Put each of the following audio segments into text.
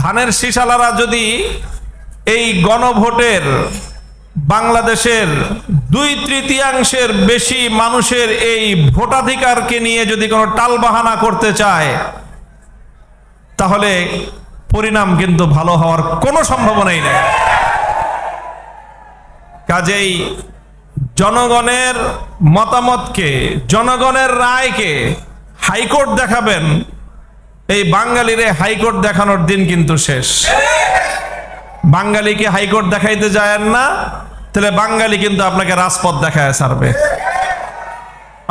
ধানের শীষালারা যদি এই গণভোটের বাংলাদেশের 2/3 বেশি মানুষের এই ভোটাধিকারকে নিয়ে যদি কোনো টালবাহানা করতে চায়, তাহলে পরিণাম কিন্তু ভালো হওয়ার কোনো সম্ভাবনাই নেই। কাজেই জনগণের মতামতকে, জনগণের রায়কে হাইকোর্ট দেখাবেন, এই বাঙালিরে হাইকোর্ট দেখানোর দিন কিন্তু শেষ। বাঙালিকে হাইকোর্ট দেখাইতে যায়েন না, তাহলে বাঙালি কিন্তু আপনাকে রাজপথ দেখায় ছাড়বে।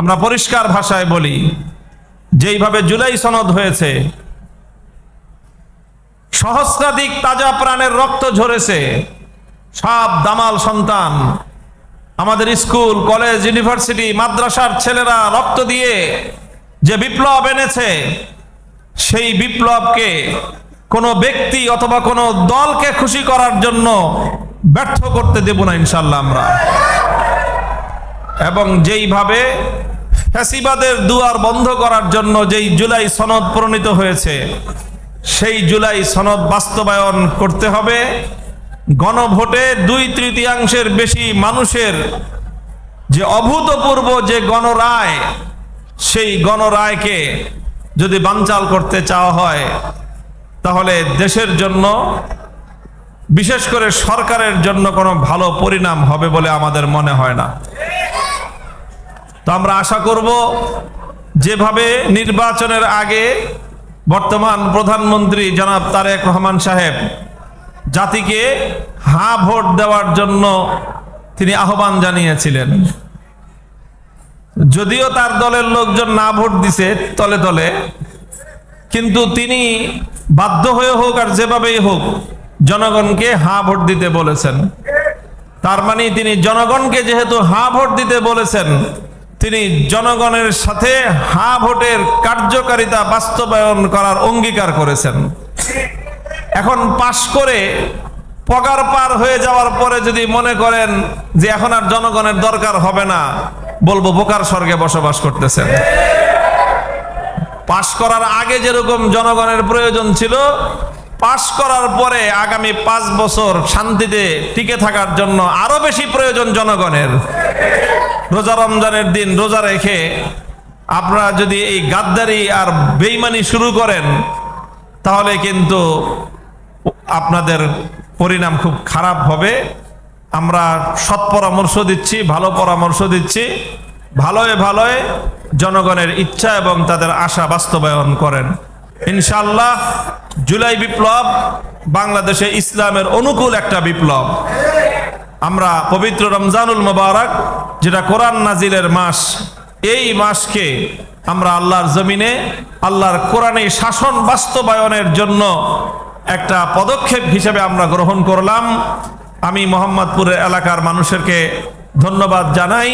আমরা পরিষ্কার ভাষায় বলি, যেইভাবে জুলাই সনদ হয়েছে, সহস্রাধিক তাজা প্রাণের রক্ত ঝরেছে, সব দামাল সন্তান, আমাদের স্কুল, কলেজ, ইউনিভার্সিটি, মাদ্রাসার ছেলেরা রক্ত দিয়ে যে বিপ্লব এনেছে, সেই বিপ্লবকে কোনো ব্যক্তি অথবা কোনো দলকে খুশি করার জন্য ব্যর্থ করতে দেব না ইনশাল্লাহ আমরা। এবং যেইভাবে ফ্যাসিবাদের দুয়ার বন্ধ করার জন্য যেই জুলাই সনদ প্রণীত হয়েছে, সেই জুলাই সনদ বাস্তবায়ন করতে হবে। গণভোটে 2/3 বেশি মানুষের যে অভূতপূর্ব যে গণরায়, সেই গণরায়কে যদি বানচাল করতে চাওয়া হয়, তাহলে দেশের জন্য, বিশেষ করে সরকারের জন্য কোনো ভালো পরিণাম হবে বলে আমাদের মনে হয় না। তো আমরা আশা করব, যেভাবে নির্বাচনের আগে বর্তমান প্রধানমন্ত্রী জনাব তারেক রহমান সাহেব জাতিকে হ্যাঁ ভোট দেওয়ার জন্য তিনি আহ্বান জানিয়েছিলেন, যদিও তার দলের লোকজন না ভোট দিছে তলে তলে, কিন্তু তিনি বাধ্য হয়ে হোক আর যেভাবেই হোক জনগণকে হ্যাঁ ভোট দিতে বলেছেন। তার মানে তিনি জনগণকে যেহেতু হ্যাঁ ভোট দিতে বলেছেন, তিনি জনগণের সাথে হ্যাঁ ভোটের কার্যকারিতা বাস্তবায়ন করার অঙ্গীকার করেছেন। এখন পাশ করে পগার পার হয়ে যাওয়ার পরে যদি মনে করেন যে এখন আর জনগণের দরকার হবে না, বলবো বোকার স্বর্গে বসবাস করতেছেন। পাশ করার আগে যেরকম জনগণের প্রয়োজন ছিল, পাশ করার পরে আগামী 5 বছর শান্তিতে টিকে থাকার জন্য আরো বেশি প্রয়োজন জনগণের। রোজা রমজানের দিন রোজা রেখে আপনারা যদি এই গাদ্দারি আর বেঈমানি শুরু করেন, তাহলে কিন্তু আপনাদের পরিণাম খুব খারাপ হবে। আমরা সৎ পরামর্শ দিচ্ছি, ভালো পরামর্শ দিচ্ছি, ভালোয় ভালোয় জনগণের ইচ্ছা এবং তাদের আশা বাস্তবায়ন করেন ইনশাআল্লাহ। জুলাই বিপ্লব বাংলাদেশে ইসলামের অনুকূল একটা বিপ্লব। আমরা পবিত্র রমজানুল মুবারক, যেটা কোরআন নাজিলের মাস, এই মাসকে আমরা আল্লাহর জমিনে আল্লাহর কোরআনী শাসন বাস্তবায়নের জন্য একটা পদক্ষেপ হিসেবে আমরা গ্রহণ করলাম। আমি মোহাম্মদপুরের এলাকার মানুষদেরকে ধন্যবাদ জানাই।